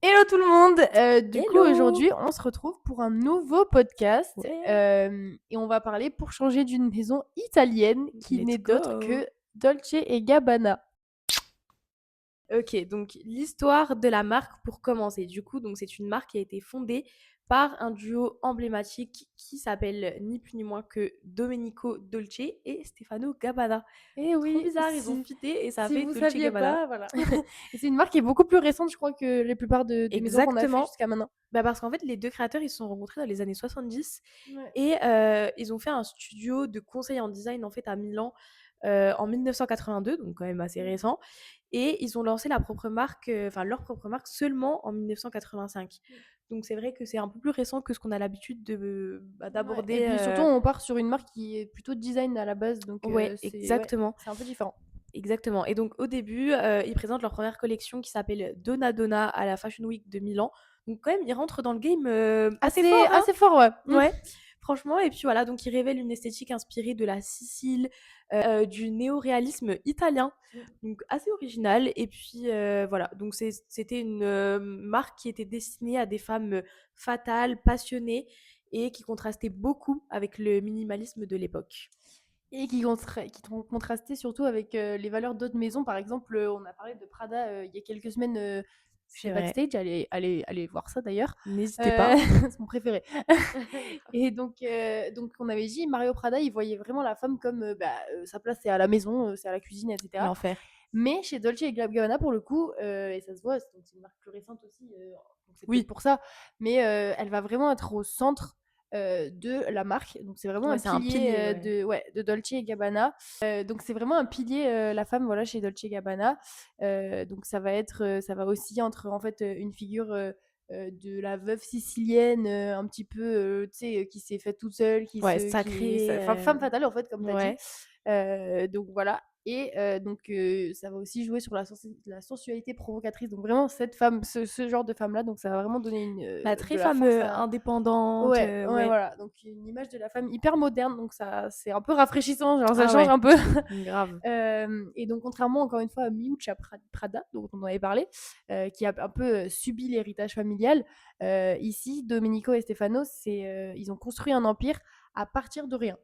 Hello tout le monde. Du coup, Hello! aujourd'hui, on se retrouve pour un nouveau podcast, Ouais, et on va parler pour changer d'une maison italienne qui let's n'est d'autre go! que Dolce& et Gabbana. Ok, donc l'histoire de la marque pour commencer. Du coup, donc c'est une marque qui a été fondée par un duo emblématique qui s'appelle ni plus ni moins que Domenico Dolce et Stefano Gabbana. Eh Trop oui, bizarre, ils ont fité et ça a si fait vous Dolce saviez Gabbana. pas, voilà. Et c'est une marque qui est beaucoup plus récente, je crois, que la plupart des maisons qu'on a fait Exactement. jusqu'à maintenant. Bah parce qu'en fait, les deux créateurs, ils se sont rencontrés dans les années 70 Ouais. et ils ont fait un studio de conseil en design en fait à Milan en 1982, donc quand même assez Mmh. récent. Et ils ont lancé la propre marque, enfin leur propre marque seulement en 1985. Mmh. Donc c'est vrai que c'est un peu plus récent que ce qu'on a l'habitude Ouais et d'aborder. puis surtout, on part sur une marque qui est plutôt design à la base, donc Ouais, c'est ouais, exactement, c'est un peu différent. exactement. Et donc au début, ils présentent leur première collection qui s'appelle Donna Donna à la Fashion Week de Milan. Donc quand même, ils rentrent dans le game assez Assez fort, hein. assez fort, ouais. Mmh. Ouais, franchement. Et puis voilà, donc ils révèlent une esthétique inspirée de la Sicile, du néoréalisme italien, Mmh. donc assez original. Et puis voilà, donc c'était une marque qui était destinée à des femmes fatales, passionnées et qui contrastait beaucoup avec le minimalisme de l'époque. Et qui ont contrasté surtout avec les valeurs d'autres maisons. Par exemple, on a parlé de Prada il y a quelques semaines chez C'est vrai, Backstage. Allez voir ça d'ailleurs. n'hésitez pas. C'est mon préféré. Et donc, on avait dit Mario Prada, il voyait vraiment la femme comme sa place, c'est à la maison, c'est à la cuisine, etc. L'enfer. Mais chez Dolce et Gabbana, pour le coup, et ça se voit, donc c'est une marque plus récente aussi, donc c'est peut-être Oui, pour ça, mais elle va vraiment être au centre de la marque. Donc c'est vraiment ouais, un c'est un pilier pilier, ouais. de Dolce et Gabbana. Donc c'est vraiment un pilier, la femme, voilà, chez Dolce et Gabbana. Donc ça va osciller entre en fait une figure de la veuve sicilienne, un petit peu, tu sais, qui s'est faite toute seule, Ouais, sacré. enfin, femme fatale en fait, comme tu as dit. Ouais. Donc voilà. Et ça va aussi jouer sur la sensualité provocatrice. Donc vraiment, cette femme, ce genre de femme-là, donc ça va vraiment donner Bah, de très la femme force à. indépendante. Ouais, ouais, Ouais. voilà. Donc une image de la femme hyper moderne. Donc ça, c'est un peu rafraîchissant. Genre ça Ah change ouais, un peu. grave. Et donc contrairement encore une fois à Miuccia Prada, dont on avait parlé, qui a un peu subi l'héritage familial, ici, Domenico et Stefano, ils ont construit un empire à partir de rien.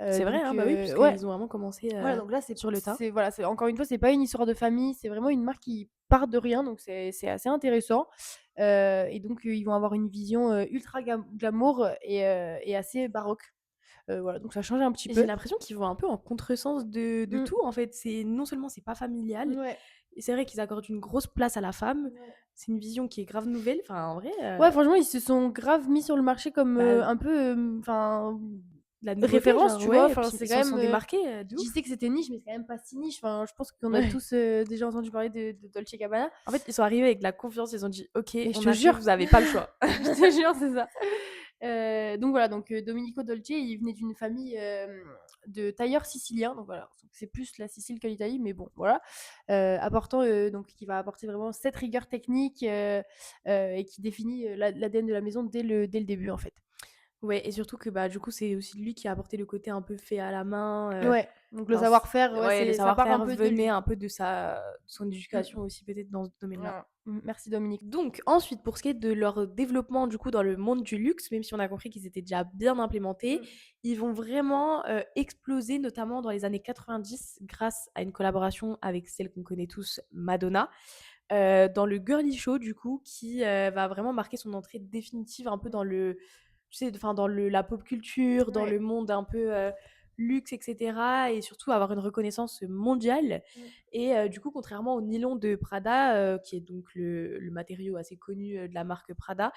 C'est vrai, Donc hein, bah oui, ouais, puisqu'ils ont vraiment commencé voilà, donc là, sur le tas. voilà, c'est encore une fois, c'est pas une histoire de famille, c'est vraiment une marque qui part de rien, donc c'est assez intéressant. Et donc, ils vont avoir une vision ultra glamour et assez baroque. Voilà, donc ça change un petit Et j'ai peu. l'impression qu'ils vont un peu en contresens de Mm. tout, en fait. C'est non seulement c'est pas familial, Ouais. et c'est vrai qu'ils accordent une grosse place à la femme. Ouais. C'est une vision qui est grave nouvelle. Enfin, en vrai, Ouais, franchement, ils se sont grave mis sur le marché comme bah, un peu, enfin, la nouveauté, référence, genre, tu vois. ouais, et Enfin, puis c'est ils quand se même. sont démarqués Je de disais ouf. que c'était niche, mais c'est quand même pas si niche. Enfin, je pense qu'on a Ouais. tous déjà entendu parler de Dolce Gabbana. En fait, ils sont arrivés avec de la confiance. Ils ont dit, ok, Mais je on te assume, jure, vous avez pas le choix. je te jure, c'est ça. Donc voilà, donc Domenico Dolce, il venait d'une famille de tailleurs siciliens, donc voilà, c'est plus la Sicile que l'Italie, mais bon, voilà, apportant donc qui va apporter vraiment cette rigueur technique et qui définit l'ADN de la maison dès le début en fait. Ouais, et surtout que bah du coup c'est aussi lui qui a apporté le côté un peu fait à la main. Ouais, donc le Enfin, savoir-faire, ouais, ouais, le ça part un savoir-faire peu de venait lui. un peu de son éducation Mm. aussi peut-être dans ce domaine-là. Voilà. Merci Dominique. Donc ensuite, pour ce qui est de leur développement du coup dans le monde du luxe, même si on a compris qu'ils étaient déjà bien implémentés, Mm. ils vont vraiment exploser, notamment dans les années 90, grâce à une collaboration avec celle qu'on connaît tous, Madonna, dans le girly show du coup, qui va vraiment marquer son entrée définitive un peu dans le, tu sais, enfin dans la pop culture, dans Ouais. le monde un peu luxe, etc. Et surtout avoir une reconnaissance mondiale. Mm. Et du coup, contrairement au nylon de Prada, qui est donc le matériau assez connu de la marque Prada,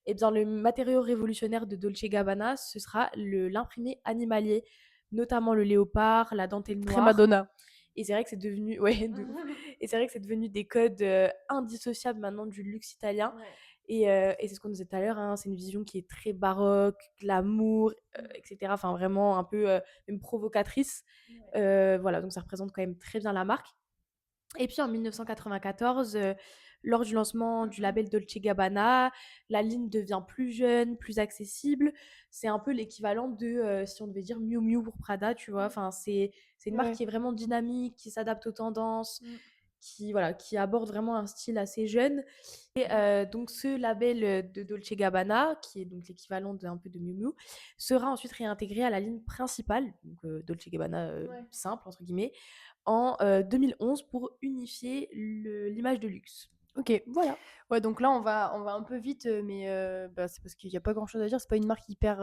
et bien le matériau révolutionnaire de Dolce Gabbana, ce sera l'imprimé animalier, notamment le léopard, la dentelle Très noire. Madonna. Et c'est vrai que c'est devenu, ouais, de ouf. Et c'est vrai que c'est devenu des codes indissociables maintenant du luxe italien. Ouais. Et c'est ce qu'on disait tout à l'heure, hein, c'est une vision qui est très baroque, glamour, etc. Enfin, vraiment un peu même provocatrice. Ouais. Voilà, donc ça représente quand même très bien la marque. Et puis en 1994, lors du lancement du label Dolce Gabbana, la ligne devient plus jeune, plus accessible. C'est un peu l'équivalent de, si on devait dire Miu Miu pour Prada, tu vois. Enfin, c'est une marque Ouais. qui est vraiment dynamique, qui s'adapte aux tendances, Mm. qui aborde vraiment un style assez jeune. Et donc ce label, de Dolce Gabbana, qui est donc l'équivalent d'un peu de Miu Miu, sera ensuite réintégré à la ligne principale, donc Dolce Gabbana, Ouais. «simple» entre guillemets, en, 2011 pour unifier l'image de luxe. OK. Voilà. Ouais, donc là, on va un peu vite, mais bah, c'est parce qu'il y a pas grand-chose à dire. C'est pas une marque hyper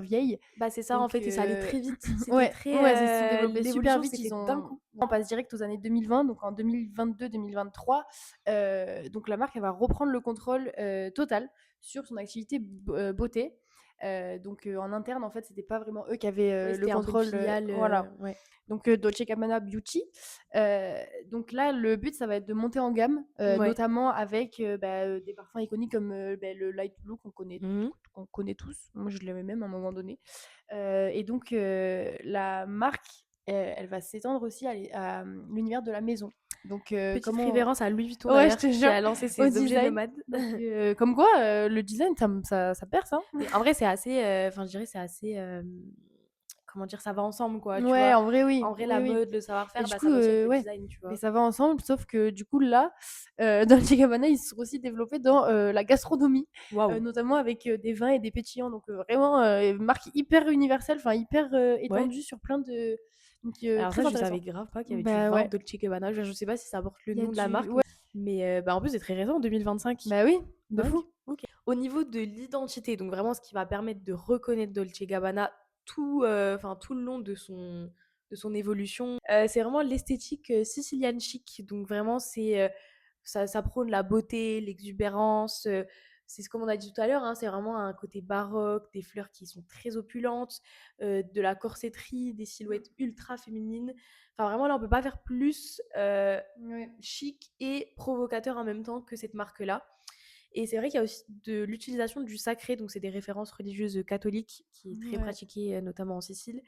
vieille. Bah, c'est ça en Donc fait et ça allait très vite. C'était ouais, ouais, ils se sont très, développés super l'évolution vite. c'était d'un coup. On passe direct aux années 2020, donc en 2022-2023, donc la marque, elle va reprendre le contrôle, total sur son activité beauté. Donc en interne, en fait, c'était pas vraiment eux qui avaient, Oui, le c'était un peu une contrôle, filiale, voilà. ouais. Donc Dolce Gabbana Beauty. Heu, donc là, le but, ça va être de monter en gamme, Ouais. notamment avec, des parfums iconiques comme, le Light Blue Mmh. qu'on connaît tous. Moi, je l'avais même à un moment donné. Et donc la marque, elle va s'étendre aussi l'univers de la maison. Donc Petite comment révérence à Louis Vuitton ouais, je d'ailleurs, te qui jure, a lancé au ses objets design. nomades. Donc comme quoi, le design, ça perce, hein. Mais en vrai, c'est assez, enfin, je dirais, c'est assez, comment dire? Ça va ensemble, quoi, tu Ouais, vois? en vrai, oui. En vrai, Oui, la oui. mode, le Et savoir-faire, du bah, coup, ça va aussi avec le ouais, design, tu et vois? ça va ensemble, sauf que du coup là, Dolce Gabbana, ils se sont aussi développés dans, la gastronomie, Waouh! notamment avec, des vins et des pétillants. Donc vraiment, marque hyper universelle, enfin hyper, Ouais. étendue sur plein de donc Alors ça, très je intéressant. savais grave pas qu'il y avait du Bah vin ouais, Dolce Gabbana. Je sais pas si ça porte le il y a nom de la du marque, ouais, mais bah, en plus, c'est très récent, 2025. bah oui, de Dingue. fou. OK. Au niveau de l'identité, donc vraiment ce qui va permettre de reconnaître Dolce Gabbana enfin tout le long de son évolution, c'est vraiment l'esthétique, sicilienne chic. Donc vraiment ça prône la beauté, l'exubérance, c'est ce comme on a dit tout à l'heure, hein, c'est vraiment un côté baroque, des fleurs qui sont très opulentes, de la corsetterie, des silhouettes ultra féminines. Enfin vraiment là, on peut pas faire plus, Ouais, chic et provocateur en même temps que cette marque-là. Et c'est vrai qu'il y a aussi de l'utilisation du sacré, donc c'est des références religieuses catholiques qui est très ouais, pratiquée, notamment en Sicile,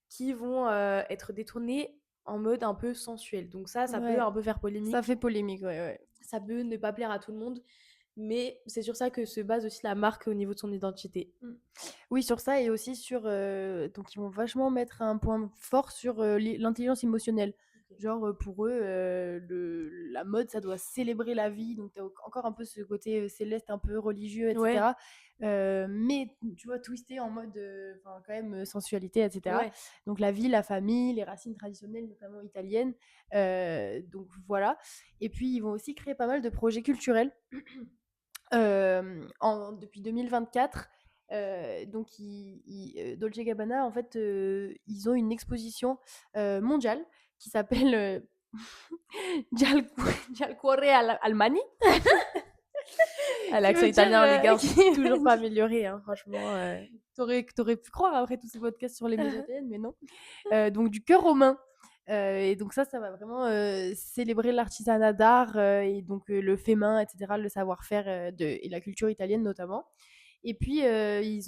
qui vont, être détournées en mode un peu sensuel. Donc ça peut ouais. un peu faire Ça polémique, fait polémique, ouais, ouais. ça peut ne pas plaire à tout le monde, mais c'est sur ça que se base aussi la marque au niveau de son identité. Mmh. Oui, sur ça et aussi sur, donc ils vont vachement mettre un point fort sur, l'intelligence émotionnelle. OK. Genre, pour eux, la mode, ça doit célébrer la vie, donc tu as encore un peu ce côté, céleste, un peu religieux et Ouais, cetera, mais tu vois, twisté en mode, enfin quand même, sensualité et cetera. ouais. Donc la vie, la famille, les racines traditionnelles, notamment italiennes, donc voilà, et puis ils vont aussi créer pas mal de projets culturels. Depuis 2024, donc Dolce Gabbana, en fait, ils ont une exposition, mondiale qui s'appelle, Gial Gial Cuore Almani, Ah, qui l'accent veut dire, italien, les gars, on qui s'est toujours pas amélioré, hein, franchement, tu aurais pu croire après tous ces podcasts sur les maisons italiennes, mais non. Donc du cœur aux mains, et donc ça va vraiment, célébrer l'artisanat d'art, et donc le fait main et cetera, le savoir-faire, et la culture italienne notamment. Et puis, ils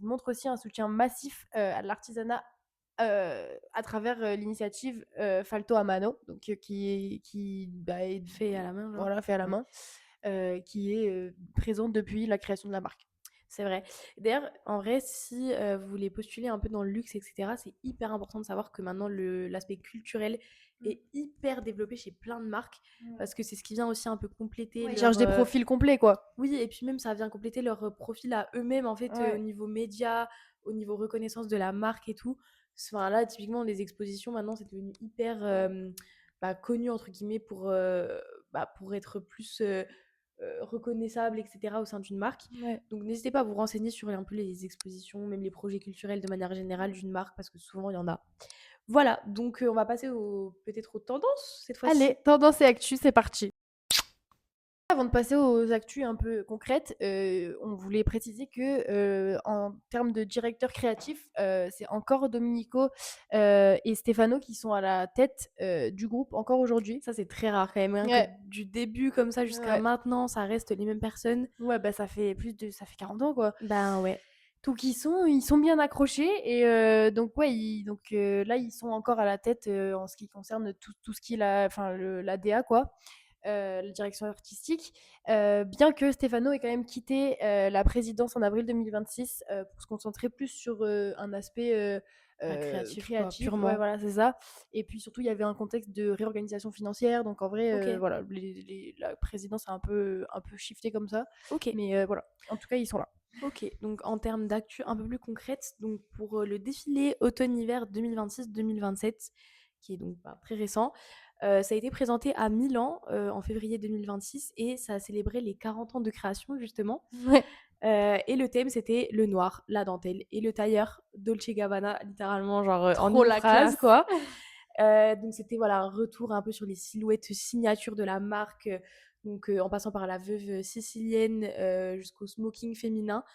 montrent aussi un soutien massif, à l'artisanat, à travers, l'initiative, Falto a Mano, donc est fait à la main, genre. voilà, fait à la Ouais. main, qui est, présente depuis la création de la marque. C'est vrai. D'ailleurs, en vrai, si, vous voulez postuler un peu dans le luxe et cetera, c'est hyper important de savoir que maintenant l'aspect culturel Mmh. est hyper développé chez plein de marques Ouais. parce que c'est ce qui vient aussi un peu compléter Ouais, ils cherchent leur, des profils complets, quoi. oui et puis même ça vient compléter leur, profil à eux-mêmes en fait, au Ouais. niveau média, au niveau reconnaissance de la marque et tout. Enfin là, typiquement les expositions maintenant, c'est devenu hyper, bah, «connu» entre guillemets pour être plus, reconnaissable et cetera au sein d'une marque. Ouais. Donc n'hésitez pas à vous renseigner sur un peu les expositions, même les projets culturels de manière générale d'une marque parce que souvent il y en a. Voilà, donc on va passer peut-être aux tendances cette fois-ci? Allez, tendance et actu, c'est parti. Avant de passer aux actus un peu concrètes, on voulait préciser que, en termes de directeur créatif, c'est encore Domenico, et Stefano qui sont à la tête, du groupe encore aujourd'hui. Ça, c'est très rare quand même, hein, que Ouais, du début comme ça jusqu'à ouais, maintenant, ça reste les mêmes personnes. ouais, bah, ça fait 40 ans, quoi. Ben ouais. Donc ils sont bien accrochés et donc ouais, là, ils sont encore à la tête, en ce qui concerne tout ce qui est la DA, quoi, la direction artistique. Bien que Stefano ait quand même quitté, la présidence en avril 2026, pour se concentrer plus sur, un aspect, Bah, créatif quoi, créatif. Ouais, purement. voilà, c'est ça. Et puis surtout, il y avait un contexte de réorganisation financière. Donc en vrai, OK, voilà, la présidence a un peu shifté comme ça. OK. Mais voilà, en tout cas, ils sont là. OK, donc en termes d'actu un peu plus concrète, donc pour, le défilé automne-hiver 2026-2027, qui est donc, bah, très récent, ça a été présenté à Milan, en février 2026 et ça a célébré les 40 ans de création justement, Ouais, et le thème c'était le noir, la dentelle et le tailleur Dolce& Gabbana, littéralement genre, en trop une la phrase classe. quoi. Donc c'était voilà un retour un peu sur les silhouettes signatures de la marque, donc en passant par la veuve sicilienne, jusqu'au smoking féminin.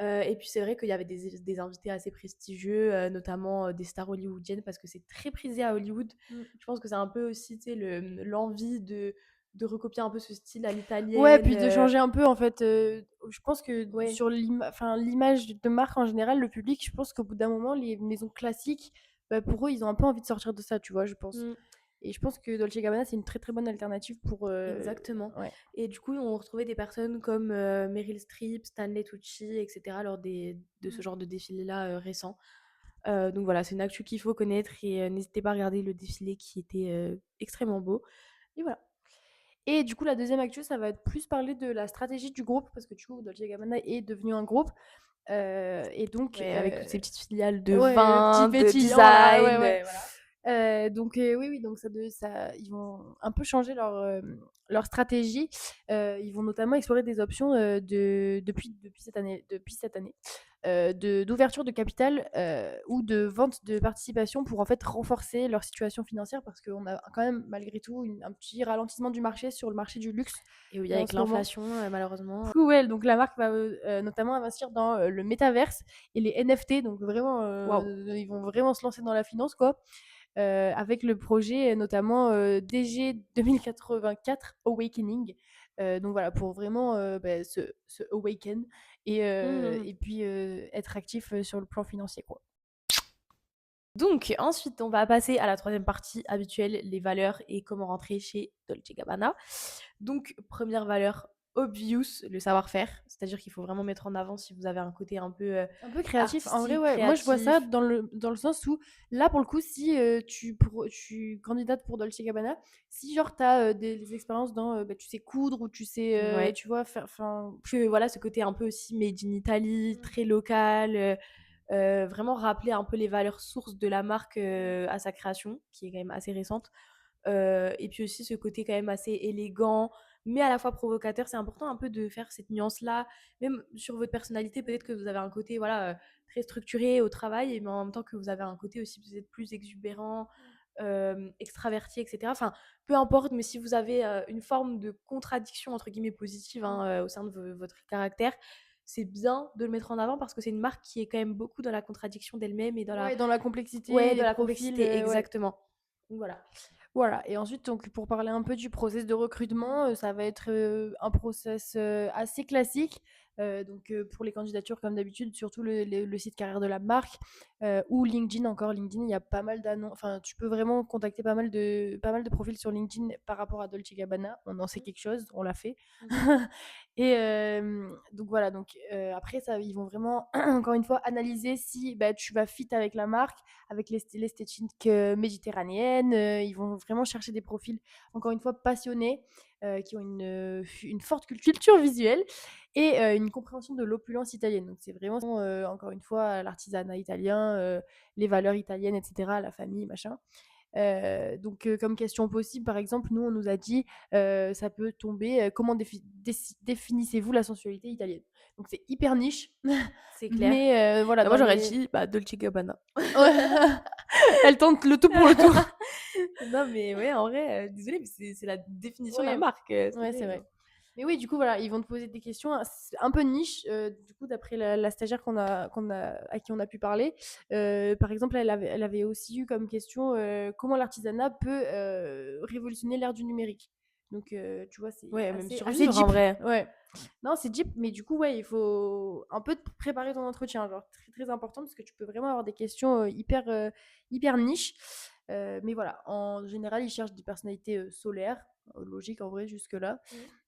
Et puis c'est vrai qu'il y avait des invités assez prestigieux, notamment, des stars hollywoodiennes parce que c'est très prisé à Hollywood. Mmh. Je pense que c'est un peu aussi, tu sais, l'envie de recopier un peu ce style à Ouais, l'italienne, puis de changer un peu en fait, je pense que ouais. sur l'image de marque en général, le public, je pense qu'au bout d'un moment, les maisons classiques, bah, pour eux, ils ont un peu envie de sortir de ça, tu vois? Je pense. Mmh. Et je pense que Dolce& Gabbana, c'est une très, très bonne alternative pour, Exactement. ouais. Et du coup, on retrouvait des personnes comme, Meryl Streep, Stanley Tucci et cetera lors de ce Mmh. genre de défilé-là, récents. Donc voilà, c'est une actu qu'il faut connaître et n'hésitez pas à regarder le défilé qui était, extrêmement beau et voilà. Et du coup, la deuxième actu, ça va être plus parler de la stratégie du groupe parce que du coup, Dolce& Gabbana est devenu un groupe, et donc Ouais, avec toutes ces petites filiales de ouais, vin, petit de pétillant là, ouais, design, ouais. voilà. Donc oui, oui, donc ils vont un peu changer leur stratégie. Ils vont notamment explorer des options, depuis cette année, d'ouverture de capital, ou de vente de participation pour en fait renforcer leur situation financière parce qu'on a quand même malgré tout un petit ralentissement du marché sur le marché du luxe, Et oui, en avec ce moment. l'inflation, malheureusement, Ouais, donc la marque va, notamment investir dans, le métaverse et les NFT, donc vraiment, waouh! ils vont vraiment se lancer dans la finance, quoi. Avec le projet, notamment, DG 2084 Awakening. Donc voilà, pour vraiment, se awaken Mmh. et puis, être actif, sur le plan financier, quoi. Donc ensuite, on va passer à la troisième partie habituelle, les valeurs et comment rentrer chez Dolce& Gabbana. Donc première valeur, obvious, le savoir-faire, c'est-à-dire qu'il faut vraiment mettre en avant si vous avez un côté un peu, Un peu créatif. En vrai, artistique, ouais, moi je vois ça créatif. dans le sens où là, pour le coup, si, tu candidates pour Dolce& Gabbana, si genre tu as, des expériences dans, tu sais coudre ou tu sais, Ouais. tu vois, faire enfin, Que voilà, ce côté un peu aussi made in Italy, mmh, très local, vraiment rappeler un peu les valeurs sources de la marque, mmh, à sa création, qui est quand même assez récente. Et puis aussi ce côté quand même assez élégant, mais à la fois provocateur. C'est important un peu de faire cette nuance-là, même sur votre personnalité. Peut-être que vous avez un côté, voilà, très structuré au travail, mais en même temps que vous avez un côté aussi peut-être plus exubérant, extraverti, et cetera. Enfin, peu importe, mais si vous avez, une forme de «contradiction» entre guillemets positive, mmh. hein, au sein de votre caractère, c'est bien de le mettre en avant parce que c'est une marque qui est quand même beaucoup dans la contradiction d'elle-même et dans la Ouais, dans la ouais, complexité, dans les la profils, complexité, ouais. exactement. Donc voilà. Voilà, et ensuite, donc pour parler un peu du process de recrutement, ça va être, un process, assez classique. Pour les candidatures comme d'habitude, surtout le site carrière de la marque, ou LinkedIn encore. LinkedIn, il y a pas mal d'annonces, enfin, tu peux vraiment contacter pas mal de profils sur LinkedIn par rapport à Dolce& Gabbana. On en sait quelque chose, on l'a fait. Mmh. Et donc voilà, après ça, ils vont vraiment encore une fois analyser si, bah, tu vas fit avec la marque, avec l'esthétique, méditerranéenne. Ils vont vraiment chercher des profils, encore une fois, passionnés, qui ont une forte culture visuelle et une compréhension de l'opulence italienne. Donc c'est vraiment, encore une fois, l'artisanat italien, les valeurs italiennes, et cetera, la famille, machin. Comme question possible, par exemple, nous, on nous a dit, ça peut tomber, comment définissez-vous la sensualité italienne? Donc c'est hyper niche, C'est clair. mais voilà, Bah, moi, dans j'aurais les dit, bah, Dolce& Gabbana. ouais, elle tente le tout pour le tout. Non, mais ouais, en vrai, désolée, mais c'est la définition de la Ouais, marque, c'est ouais, c'est vrai, vrai. genre. Mais oui, du coup, voilà, ils vont te poser des questions un peu niche, du coup, d'après la stagiaire à qui on a pu parler. Par exemple, elle avait aussi eu comme question, comment l'artisanat peut, révolutionner l'ère du numérique? Tu vois, c'est Ouais, même assez assez survivre, en deep. vrai. Ouais. Non, c'est deep, mais du coup, ouais, il faut un peu te préparer ton entretien, genre très, très important parce que tu peux vraiment avoir des questions, hyper niche. Mais voilà, en général, ils cherchent des personnalités, solaires, logique en vrai jusque-là.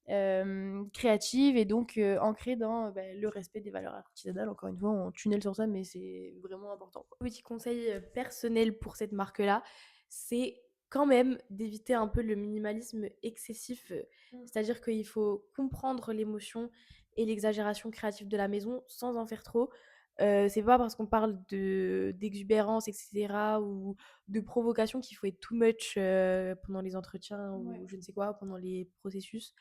créative et donc ancrée dans, le respect des valeurs artisanales. Encore une fois, on tunnel sur ça, mais c'est vraiment important, quoi. Petit conseil, personnel pour cette marque-là, c'est quand même d'éviter un peu le minimalisme excessif, Mmh. c'est-à-dire qu'il faut comprendre l'émotion et l'exagération créative de la maison sans en faire trop. C'est pas parce qu'on parle d'exubérance et cetera ou de provocation qu'il faut être too much, pendant les entretiens Ouais. ou je ne sais quoi, pendant les processus.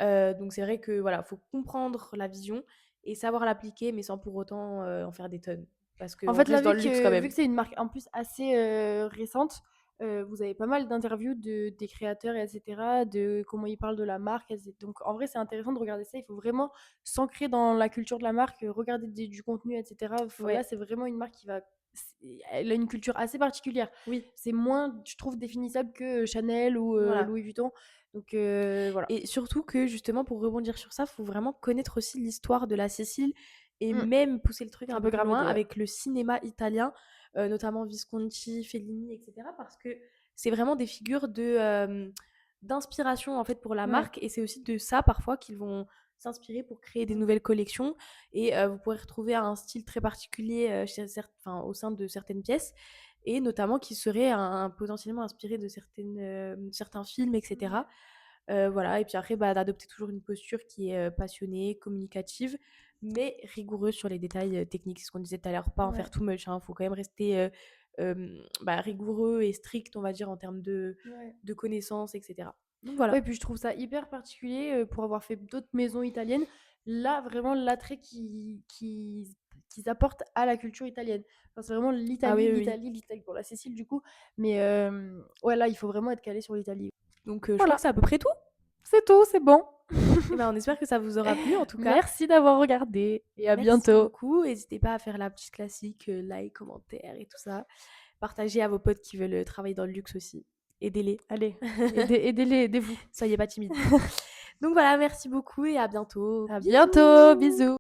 Donc c'est vrai que voilà, faut comprendre la vision et savoir l'appliquer, mais sans pour autant, en faire des tonnes. Parce En qu'on fait, là, reste dans vu le luxe quand que même. c'est une marque en plus assez, récente, vous avez pas mal d'interviews des créateurs et cetera, de comment ils parlent de la marque donc en vrai, c'est intéressant de regarder ça. Il faut vraiment s'ancrer dans la culture de la marque, regarder du contenu et cetera. Là, Ouais, c'est vraiment une marque qui va elle a une culture assez particulière. oui, C'est moins, je trouve, définissable que Chanel ou, voilà. Louis Vuitton. Donc voilà. Et surtout que justement, pour rebondir sur ça, faut vraiment connaître aussi l'histoire de la Sicile et Mmh. même pousser le truc Un un peu peu plus loin Gramodé, ouais. avec le cinéma italien, notamment Visconti, Fellini, et cetera. Parce que c'est vraiment des figures d'inspiration, en fait, pour la Ouais. marque et c'est aussi de ça, parfois, qu'ils vont s'inspirer pour créer des Mmh. nouvelles collections et vous pourrez retrouver un style très particulier, chez au sein de certaines pièces et notamment qui serait potentiellement inspiré de certains films et Ouais. cetera. Voilà et puis après, bah, d'adopter toujours une posture qui est, passionnée, communicative, mais rigoureuse sur les détails, techniques. C'est ce qu'on disait tout à l'heure, pas en faire Ouais. too much, hein. Faut quand même rester, rigoureux et strict, on va dire, en termes Ouais. de connaissances et cetera. Donc Ouais, voilà. puis je trouve ça hyper particulier, pour avoir fait d'autres maisons italiennes. Là, vraiment l'attrait qu'ils apportent à la culture italienne. Enfin, c'est vraiment Ah oui, l'Italie, oui, oui. l'Italie, l'Italie. Bon, la Sicile du coup, mais ouais, là, il faut vraiment être calé sur l'Italie. Donc je crois que Voilà, c'est à peu près tout c'est tout, c'est bon. et ben, on espère que ça vous aura plu en tout cas. Merci d'avoir regardé et à Merci bientôt. beaucoup. N'hésitez pas à faire la petite classique, like, commentaire et tout ça. Partagez à vos potes qui veulent, travailler dans le luxe aussi. Aidez-les. Allez, aidez-les, aidez-vous. Soyez pas timides. Donc voilà, merci beaucoup et à bientôt. À bientôt, Bisous! bisous.